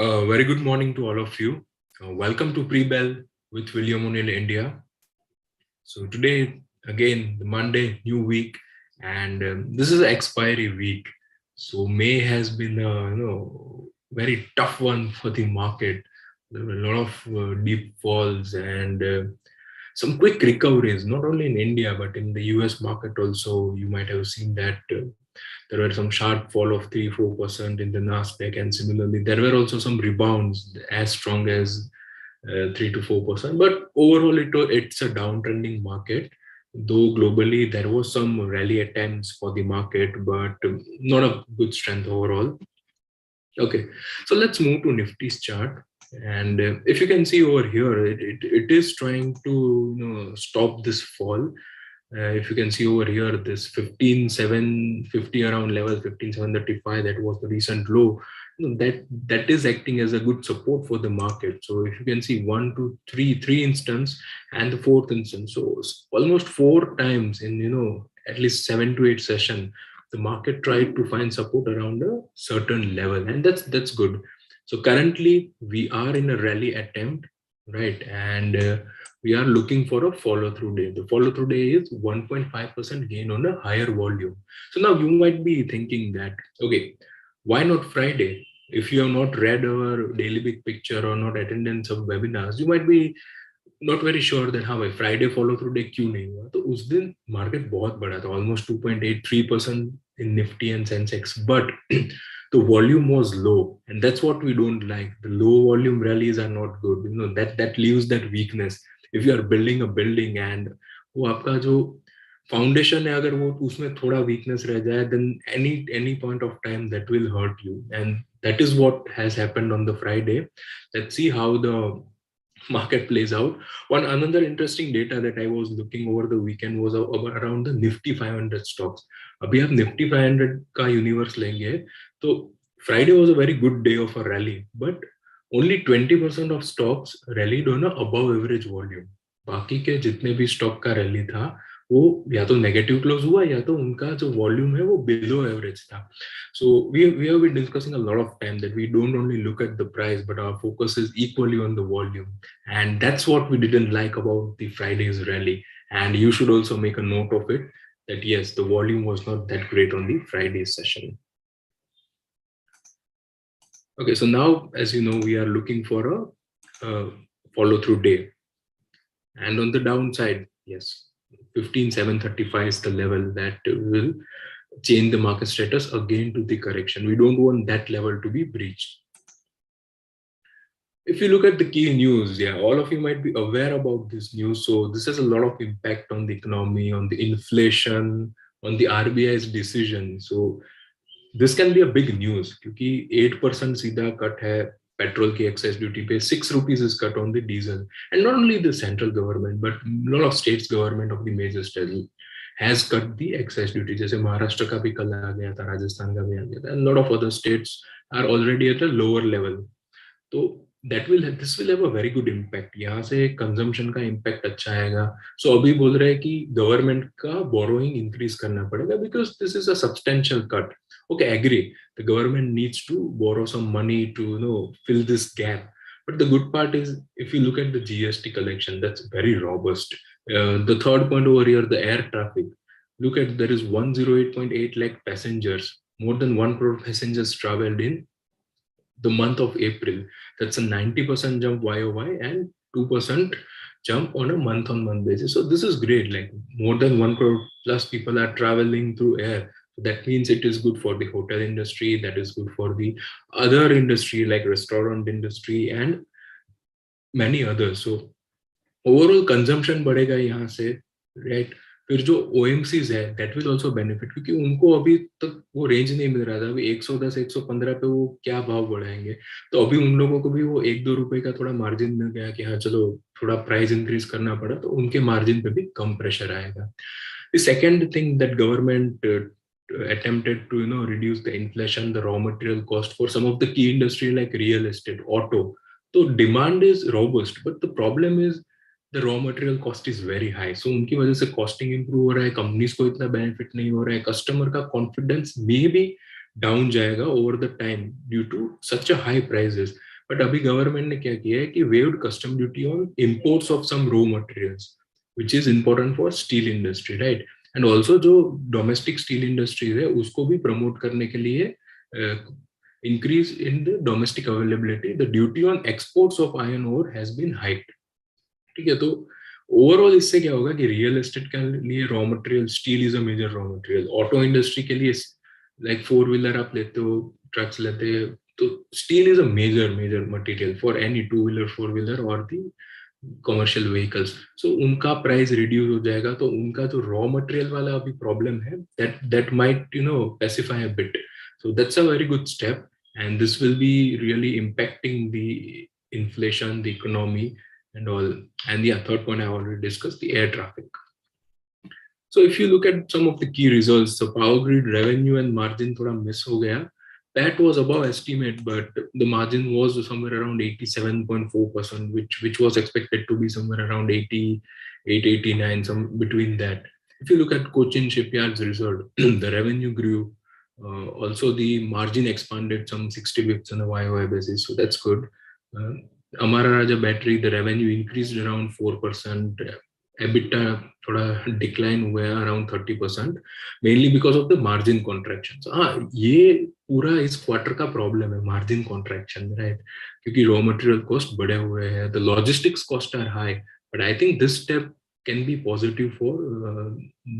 Very good morning to all of you. Welcome to Pre-Bell with William O'Neill, India. So today, again, the Monday, new week, and this is expiry week. So May has been a very tough one for the market. There were a lot of deep falls and some quick recoveries, not only in India but in the US market also. You might have seen that. There were some sharp fall of 3-4% in the Nasdaq, and similarly, there were also some rebounds as strong as 3 to 4%. But overall, it's a downtrending market. Though globally there was some rally attempts for the market, but not a good strength overall. Okay, so let's move to Nifty's chart. And if you can see over here, it is trying to stop this fall. If you can see over here, this 15,750 around level 15,735, that was the recent low. That is acting as a good support for the market. So if you can see one, two, three instance and the fourth instance, so almost four times in at least 7 to 8 session, the market tried to find support around a certain level, and that's good. So currently we are in a rally attempt, right? And we are looking for a follow through day. The follow through day is 1.5% gain on a higher volume. So now you might be thinking that, okay, why not Friday? If you have not read our daily big picture or not attended some webinars, you might be not very sure that हाँ भाई Friday follow through day क्यों नहीं हुआ. तो उस दिन market बहुत बड़ा था, almost 2.83% in Nifty and Sensex, but the volume was low, and that's what we don't like. The low volume rallies are not good. That leaves that weakness. If you are building a building and वो आपका जो foundation है, अगर वो उसमें थोड़ा weakness रह जाए, then any point of time that will hurt you, and that is what has happened on the Friday. Let's see how the market plays out. One another interesting data that I was looking over the weekend was around the Nifty 500 stocks. अभी आप Nifty 500 का universe लेंगे तो Friday was a very good day of a rally, but only 20% of stocks rallied on a above average volume. बाकी के जितने भी stock का रैली था वो या तो नेगेटिव क्लोज हुआ या तो उनका जो वॉल्यूम है वो बिलो एवरेज था. So we have been discussing a lot of time that we don't only look at the price, but our focus is equally on the volume. And that's what we didn't like about the Friday's rally. And you should also make a note of it, that yes, the volume was not that great on the Friday session. Okay, so now, as you know, we are looking for a follow-through day. And on the downside, yes, 15,735 is the level that will change the market status again to the correction. We don't want that level to be breached. If you look at the key news, yeah, all of you might be aware about this news. So this has a lot of impact on the economy, on the inflation, on the RBI's decision. So this can be a big news because 8% सीधा cut है petrol की excess duty पे, 6 rupees is cut on the diesel. And not only the central government, but a lot of states government of the major states has cut the excess duty. जैसे महाराष्ट्र का भी कल आ गया था, राजस्थान का भी आ गया था. And a lot of other states are already at a lower level. तो this will have a very good impact. यहाँ से consumption का impact अच्छा आएगा. So अभी बोल रहे हैं कि government का borrowing increase करना पड़ेगा because this is a substantial cut. Okay, agree. The government needs to borrow some money to fill this gap. But the good part is, if you look at the GST collection, that's very robust. The third point over here, the air traffic. Look at, there is 108.8 lakh passengers. More than 1 crore passengers traveled in the month of April. That's a 90% jump YOY and 2% jump on a month-on-month basis. So this is great. Like more than 1 crore plus people are traveling through air. That means it is good for the hotel industry. That is good for the other industry like restaurant industry and many others. So overall consumption बढ़ेगा यहाँ से, right? फिर जो OMCs है, that will also benefit, क्योंकि उनको अभी तक वो रेंज नहीं मिल रहा था. अभी 110 115 पे वो क्या भाव बढ़ाएंगे. तो अभी उन लोगों को भी वो 1-2 रुपए का थोड़ा मार्जिन मिल गया कि हाँ चलो थोड़ा प्राइस इंक्रीज करना पड़ा, तो उनके मार्जिन पे भी कम प्रेशर आएगा. The second thing that government attempted to reduce the inflation, the raw material cost for some of the key industry like real estate, auto. So demand is robust, but the problem is the raw material cost is very high. So उनकी वजह से costing improve हो रहा है, companies को इतना benefit नहीं हो रहा है, customer का confidence may be down जाएगा over the time due to such a high prices. But अभी गवर्नमेंट ने क्या किया है कि waived custom duty on imports of some raw materials which is important for steel industry, right. And also जो domestic steel industries है उसको भी प्रमोट करने के लिए increase in the domestic availability, the duty on exports of iron ore has been hiked. ठीक है, तो ओवरऑल इससे क्या होगा कि रियल एस्टेट के लिए raw material steel is a major raw material. Auto industry के लिए लाइक फोर व्हीलर आप लेते हो, ट्रक्स लेते हो, तो steel is a major major material for any two wheeler, four wheeler और दी कमर्शियल व्हीकल्स. सो उनका प्राइस रिड्यूस हो जाएगा, तो उनका जो रॉ मटेरियल वाला अभी प्रॉब्लम है that might pacify a bit. So that's a very good step, and this will be really impacting the inflation, the economy and all. And yeah, third point I already discussed, the air traffic. So if you look at some of the key results, the power grid revenue and margin thoda miss ho gaya. That was above estimate, but the margin was somewhere around 87.4%, which was expected to be somewhere around 88, 89, some between that. If you look at Cochin Shipyard's result, the revenue grew. Also, the margin expanded some 60 bps on a YOY basis, so that's good. Amara Raja Battery, the revenue increased around 4%. EBITDA थोड़ा decline हुआ है around 30%, mainly because of the margin contraction. हाँ, ये पूरा इस quarter का problem है, margin contraction, right, क्योंकि रॉ मटेरियल कॉस्ट बढ़े हुए हैं, the logistics cost are high. But I think this step can be positive for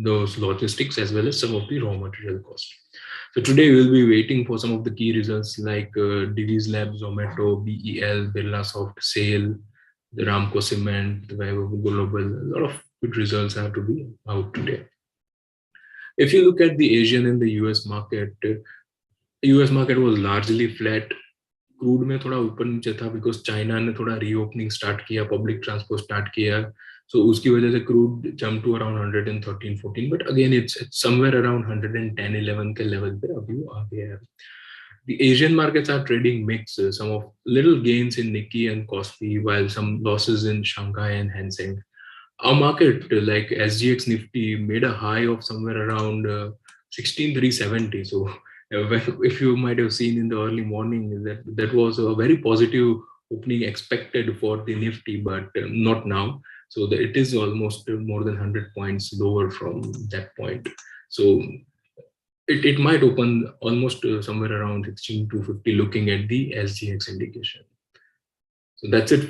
those logistics as well as some of the raw material cost. So today we'll be waiting for some of the key results like Divi's Lab, Zomato, BEL, Birlasoft, SAIL, the Ramco Cement, the Vaibhav Global. A lot of good results have to be out today. If you look at the Asian and the US market, US market was largely flat. Crude में थोड़ा ऊपर नीचे था because China ने थोड़ा reopening start किया, public transport start किया, so उसकी वजह से crude jump to around 113-14, but again it's somewhere around 110-11 के लेवल पे अभी वो आ गया है. The Asian markets are trading mixed, some of little gains in Nikkei and Kospi, while some losses in Shanghai and Hang Seng. Our market, like SGX Nifty, made a high of somewhere around 16,370. So if you might have seen in the early morning, that was a very positive opening expected for the Nifty, but not now. So it is almost more than 100 points lower from that point. So it might open almost somewhere around 16,250 looking at the SGX indication. So that's it.